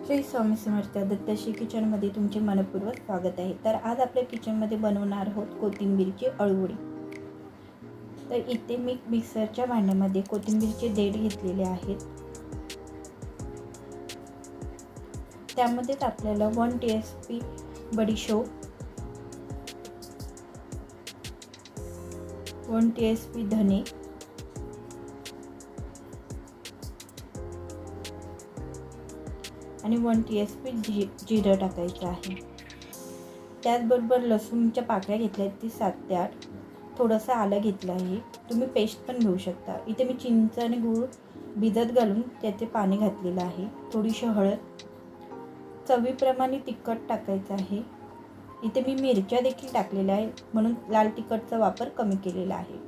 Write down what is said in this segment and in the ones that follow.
श्री स्वामी समर्थ दत्ताश्री किचनमध्ये तुमचे मनपूर्वक स्वागत आहे। तर आज आपल्या किचनमध्ये बनवणार आहोत कोथिंबीरची अळूवडी। तर इथे मी मिक्सरच्या भांड्यामध्ये कोथिंबीरचे देठ घेतलेले आहेत। त्यामध्येच आपल्याला 1 टीस्पून बडीशोप, 1 टीस्पून धने, आणि 1 टीस्पून जिरं टाकायचं आहे। त्याचबरोबर लसूणच्या पाकळ्या घेतल्या आहेत, ती 7 ते 8। थोडंसं आलं घेतलं आहे, तुम्ही पेस्ट पण घेऊ शकता। इथे मी चिंच आणि गूळ भिजत घालून त्याचे पाणी घातलेलं आहे। थोडीशी हळद, चवीप्रमाणे तिखट टाकायचं आहे। इथे मी मिरच्या देखील टाकलेल्या आहे, म्हणून लाल तिखटचा वापर कमी केलेला आहे।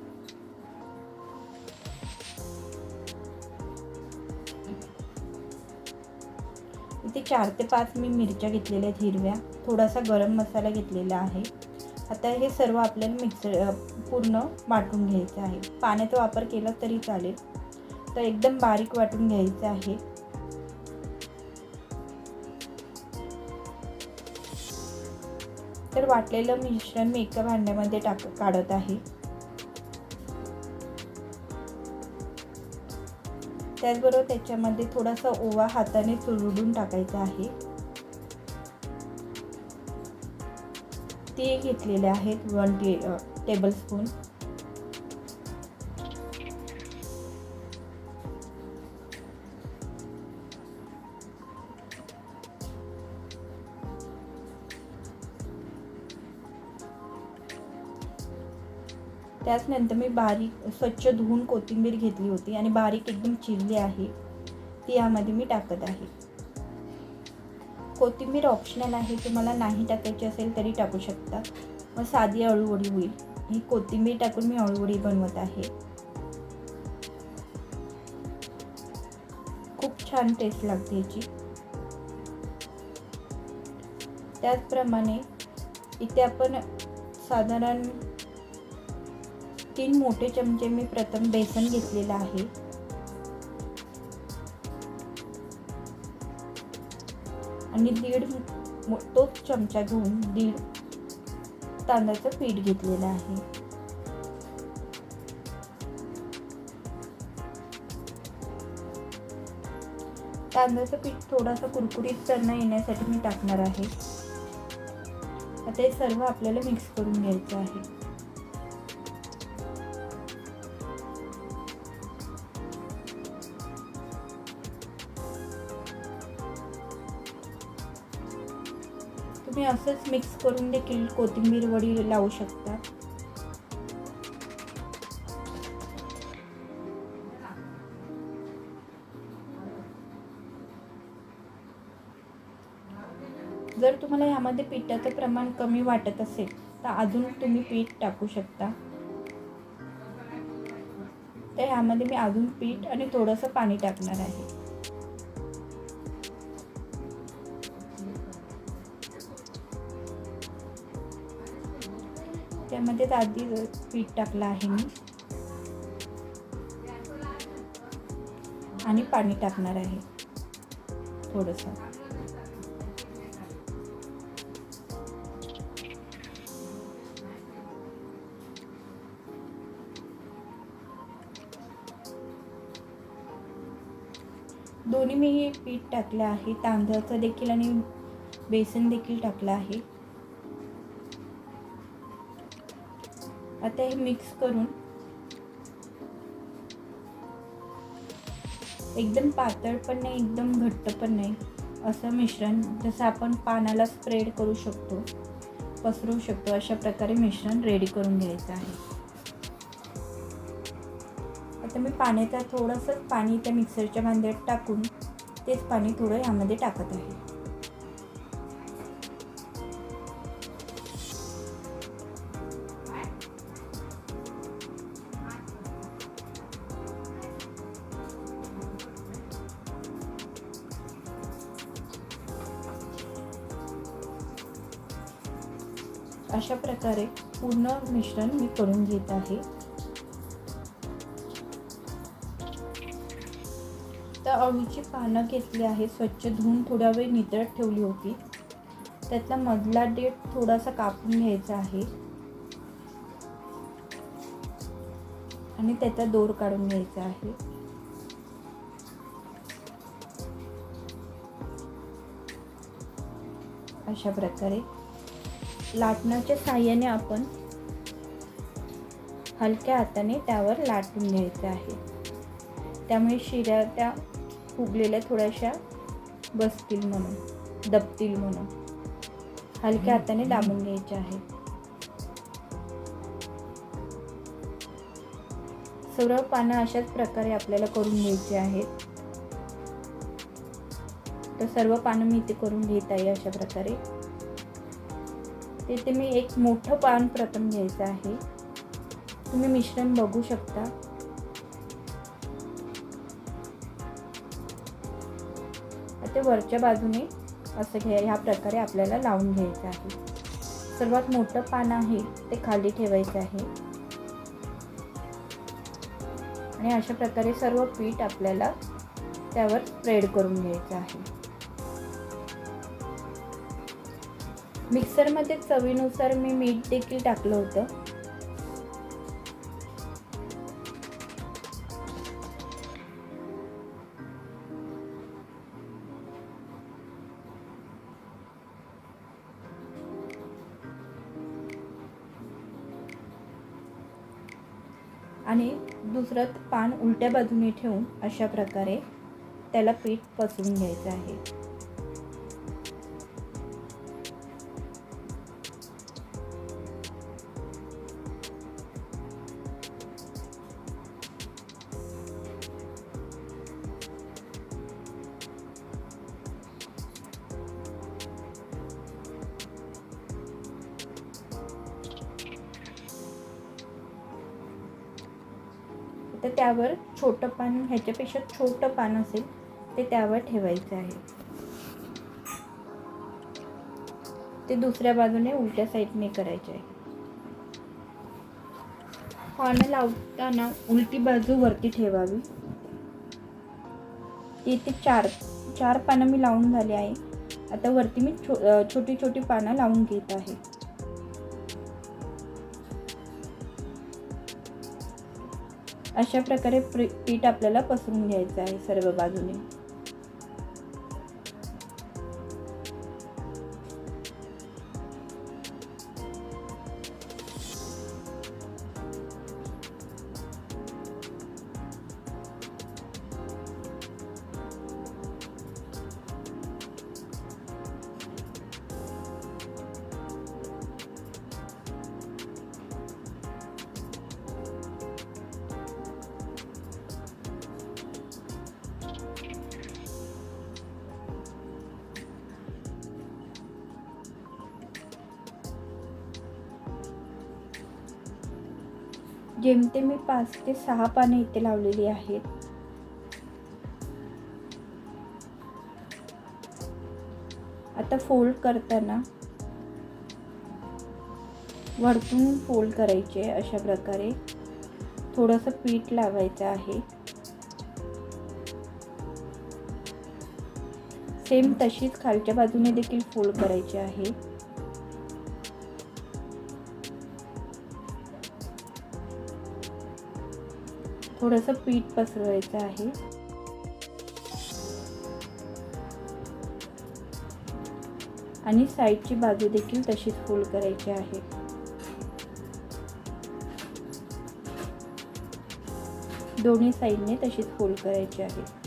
इथे 4 ते 5 मी मिरच्या घेतलेल्या आहेत हिरव्या, थोडासा गरम मसाला घेतलेला आहे। आता हे सर्व आपल्याला पूर्ण वाटून घ्यायचं आहे। पाण्याचा वापर केला तरी चालेल, तर एकदम बारीक वाटून घ्यायचं आहे। तर वाटलेलं मिश्रण मी एका भांड्यामध्ये काढत आहे। त्याचबरोबर त्याच्यामध्ये थोडासा ओवा हाताने चुरडून टाकायचा आहे। ते घेतलेले आहेत 1 टेबलस्पून। त्याचनंतर मी बारीक स्वच्छ धुवून कोथिंबीर घेतली होती आणि बारीक एकदम चिरली आहे, ती यामध्ये मी टाकत आहे। कोथिंबीर ऑप्शनल आहे, तुम्हाला नाही टाकायची असेल तरी टाकू शकता। मग साधी अळूवडी होईल। ही कोथिंबीर टाकून मी अळूवडी बनवत आहे। खूप छान टेस्ट लागते याची। त्याचप्रमाणे इथे आपण साधारण 3 मोठे चमचे मी प्रथम बेसन घेतलेला आहे आणि तोच चमचा घेऊन 1.5 तांदळाचं पीठ घेतलेलं आहे। तांदळाचं पीठ थोडासा कुरकुरीतपणा येण्यासाठी मी टाकणार आहे। आता हे सर्व आपल्याला मिक्स करून घ्यायचं आहे। तुम्ही असंच मिक्स करून देखील कोथिंबीर वडी लावू शकता। जर तुम्हाला यामध्ये पिठाचं प्रमाण कमी वाटत असेल तर अजून तुम्ही पीठ टाकू शकता। तर यामध्ये मी अजून पीठ आणि थोडंसं पाणी टाकणार आहे। त्यामध्ये आधी पीठ टाकलं आहे मी आणि पाणी टाकणार आहे थोडंसं। दोन्ही मी हे पीठ टाकलं आहे, तांदळाचं देखील आणि बेसन देखील टाकलं आहे। आता हे मिक्स करून एकदम पातळ पण नाही, एकदम घट्ट पण नाही, असं मिश्रण जसं आपण पानाला स्प्रेड करू शकतो, पसरवू शकतो, अशा प्रकारे मिश्रण रेडी करून घ्यायचं आहे। आता मी पाण्याचा थोडंसं पाणी त्या मिक्सरच्या भांड्यात टाकून तेच पाणी थोडं यामध्ये टाकत आहे। अशा प्रकारे पूर्ण मिश्रण मी करून घेत आहे। आता अळूची पानं घेतली आहे, स्वच्छ धुवून थोडा वेळ नितळत ठेवली होती. त्यातला मधला देठ थोडासा कापून घ्यायचा आहे आणि त्याचा दोर काढून घ्यायचा आहे. अशा प्रकारे लाटण्याच्या साहाय्याने आपण हलक्या हाताने त्यावर लाटून घ्यायचं आहे. त्यामुळे शिऱ्या त्या फुगलेल्या थोड्याशा बसतील म्हणून, दबतील म्हणून हलक्या हाताने दाबून घ्यायचे आहे. सर्व पानं अशाच प्रकारे आपल्याला करून घ्यायची आहेत. तर सर्व पानं मी इथे करून घेत आहे अशा प्रकारे. तिथे मी एक मोठं पान प्रथम घ्यायचं आहे. तुम्ही मिश्रण बघू शकता. आता वरच्या बाजूने असं ह्या प्रकारे आपल्याला लावून घ्यायचं आहे. सर्वात मोठं पान आहे ते खाली ठेवायचं आहे आणि अशा प्रकारे सर्व पीठ आपल्याला त्यावर स्प्रेड करून घ्यायचं आहे. मिक्सरमध्ये चवीनुसार मी मीठ देखील टाकलं होतं. आणि दुसरं पान उलट्या बाजूने ठेवून अशा प्रकारे त्याला पीठ पसरून घ्यायचं आहे. तर त्यावर छोटं पान, ह्याच्यापेक्षा छोटं पान असेल ते त्यावर ठेवायचं आहे. ते दुसऱ्या बाजूने उलट्या साईडने करायचे आहे. पानं लावताना उलटी बाजू वरती ठेवावी. इथे चार पानं मी लावून झाले आहे. आता वरती मी छोटी छोटी पानं लावून घेत आहे. अशा प्रकारे पीठ आपल्याला पसरून घ्यायचं आहे सर्व बाजूने. जेमते मी 5 ते 6 पाने इथे लावलेली आहेत. आता फोल्ड करताना वरतून फोल्ड करायचे. अशा प्रकारे थोडंसं पीठ लावायचं आहे. सेम तशीच खालच्या बाजूने देखील फोल्ड करायचे आहे. थोडंसं पीठ पसरवायचं आहे. आणि साईडची बाजू देखील तशीच फोल्ड करायची आहे. दोन्ही साईडने तशीच फोल्ड करायची आहे.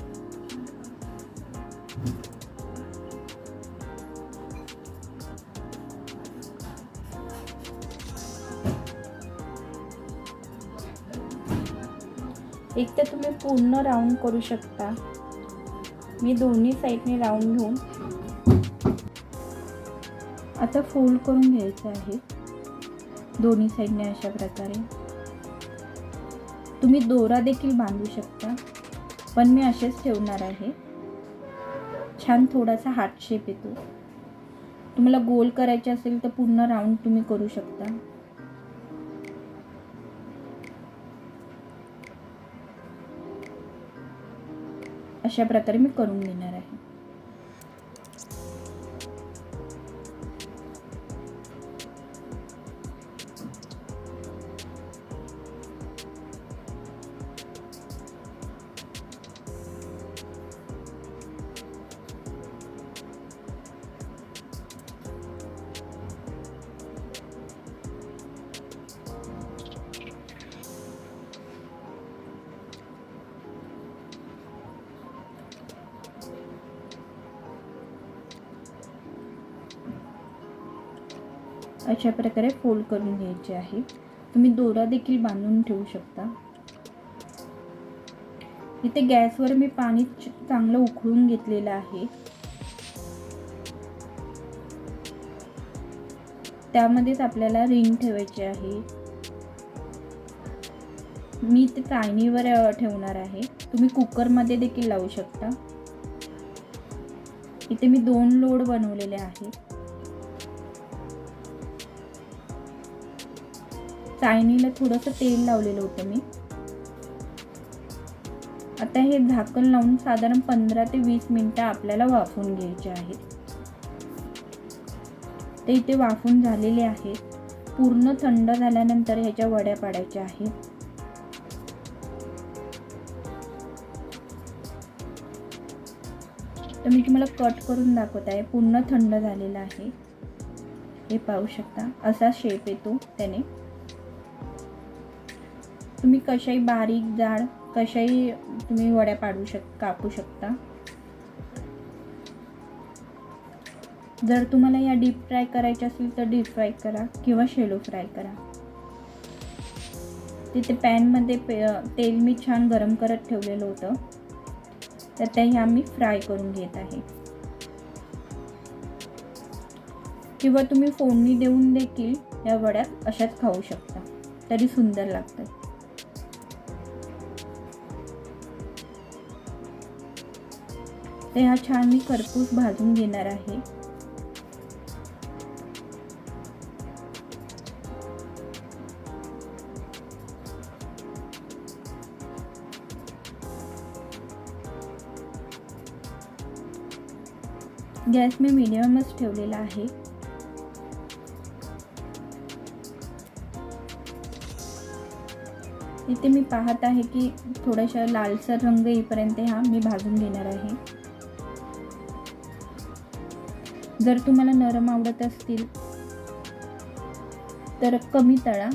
एक तर तुम्ही पूर्ण राऊंड करू शकता. मी दोन्ही साईडने राऊंड घेऊन आता फोल्ड करून घ्यायचं आहे दोन्ही साईडने. अशा प्रकारे तुम्ही दोरा देखील बांधू शकता, पण मी असेच ठेवणार आहे. छान थोडासा हार्ट शेप येतो. तुम्हाला गोल करायचे असेल तर पूर्ण राऊंड तुम्ही करू शकता. अशा प्रकारे मी करून घेणार आहे. अशा प्रकारे फोल्ड करून घ्यायचे आहे. तुम्ही दोरा देखील बांधून ठेवू शकता. इथे गॅसवर मी पाणी चांगलं उकळून घेतलेलं आहे. त्यामध्येच आपल्याला रिंग ठेवायची आहे. मी ते चाळणीवर ठेवणार आहे. तुम्ही कुकरमध्ये देखील लावू शकता. इथे मी 2 लोड बनवलेले आहेत. चाळणीला थोडंसं तेल लावलेलं होतं मी. आता हे झाकण लावून साधारण 15 ते 20 मिनिटं आपल्याला वाफवून घ्यायचे आहेत. ते इथे वाफून झालेले आहेत. पूर्ण थंड झाल्यानंतर ह्याच्या वड्या पाडायच्या आहेत. तर मी तुम्हाला कट करून दाखवत आहे. पूर्ण थंड झालेला आहे. हे पाहू शकता, असा शेप येतो त्याने. तुम्ही कशाही बारीक जाड कशाही तुम्ही वड्या कापू शकता. जर तुम्हाला या डीप फ्राय करायच्या असेल तर डीप फ्राय करा किंवा शेलो फ्राय करा. तिथे पॅनमध्ये तेल मी छान गरम करत ठेवलेलं होतं. तर ते ह्या मी फ्राय करून घेत आहे. किंवा तुम्ही फोडणी देऊन देखील या वड्या अशाच खाऊ शकता, तरी सुंदर लागतात. ते हा छान मी खरपूस भाजून घेणार आहे. गॅस मी मीडियमच ठेवलेला आहे. इथे मी पाहत आहे की थोडासा लालसर रंग येईपर्यंत हा मी भाजून घेणार आहे. जर तुम्हाला नरम आवडत असतील तर कमी तळा.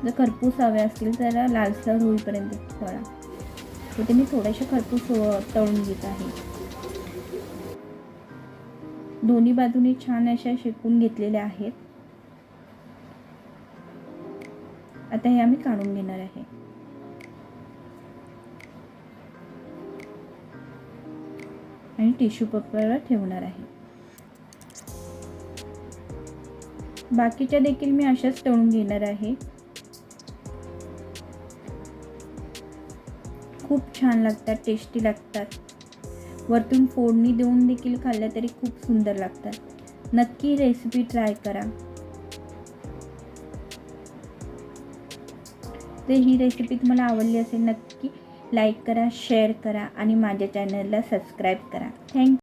जर खरपूस हवे असतील तर लालसर होईपर्यंत तळा. इथे मी थोडेसे खरपूस तळून घेत आहे. दोन्ही बाजूने छान अशा शेकून घेतलेल्या आहेत. आता हे आम्ही काढून घेणार आहे. आणि टिश्यू पेपरवर ठेवणार आहे. बाकीच्या देखील मी अशाच तळून घेणार आहे. खूप छान लागतात, टेस्टी लागतात. वरतून फोडणी देऊन देखील खाल्ल्या तरी खूप सुंदर लागतात. नक्की रेसिपी ट्राय करा. तर ही रेसिपी तुम्हाला आवडली असेल नक्की लाईक करा, शेअर करा आणि माझ्या चॅनलला सबस्क्राईब करा. थँक्यू.